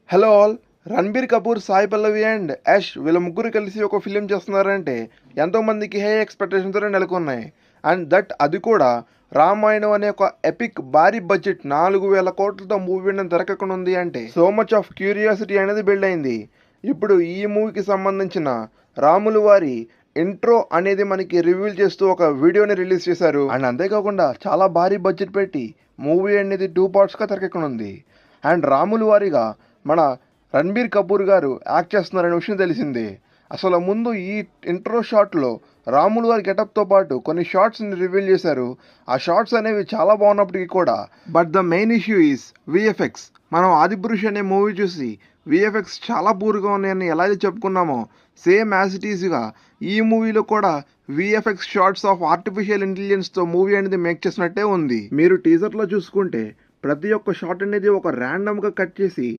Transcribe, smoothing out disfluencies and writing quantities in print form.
Hello all. Ranbir Kapoor, Sai Pallavi and Yash వీళ్ళ ముగ్గురు కలిసి ఒక ఫిలిం చేస్తున్నారంటే ఎంతోమందికి హై ఎక్స్పెక్టేషన్తో నెలకొన్నాయి. అండ్ దట్ అది కూడా రామాయణం అనే ఒక ఎపిక్ భారీ బడ్జెట్ 4,000 కోట్లతో మూవీ అనేది తెరకెక్కనుంది అంటే సో మచ్ ఆఫ్ క్యూరియాసిటీ అనేది బిల్డ్ అయింది. ఇప్పుడు ఈ మూవీకి సంబంధించిన రాములు వారి ఇంట్రో అనేది మనకి రివీల్ చేస్తూ ఒక వీడియోని రిలీజ్ చేశారు. అండ్ అంతేకాకుండా చాలా భారీ బడ్జెట్ పెట్టి మూవీ అనేది 2 పార్ట్స్గా తెరకెక్కనుంది. అండ్ రాములు వారిగా మన రణబీర్ కపూర్ గారు యాక్ట్ చేస్తున్నారనే విషయం తెలిసిందే. అసలు ముందు ఈ ఇంట్రో షాట్లో రాములు వారి గెటప్తో పాటు కొన్ని షార్ట్స్ని రివీల్ చేశారు. ఆ షార్ట్స్ అనేవి చాలా బాగున్నప్పటికీ కూడా but the main issue is VFX. మనం ఆదిపురుష్ అనే మూవీ చూసి విఎఫ్ఎక్స్ చాలా పూర్గా ఉన్నాయని ఎలా అయితే చెప్పుకున్నామో సేమ్ యాజ్ ఇట్ ఈస్గా ఈ మూవీలో కూడా విఎఫ్ఎక్స్ షార్ట్స్ ఆఫ్ ఆర్టిఫిషియల్ ఇంటెలిజెన్స్తో మూవీ అనేది మేక్ చేసినట్టే ఉంది. మీరు టీజర్లో చూసుకుంటే ప్రతి ఒక్క షాట్ అనేది ఒక ర్యాండమ్గా కట్ చేసి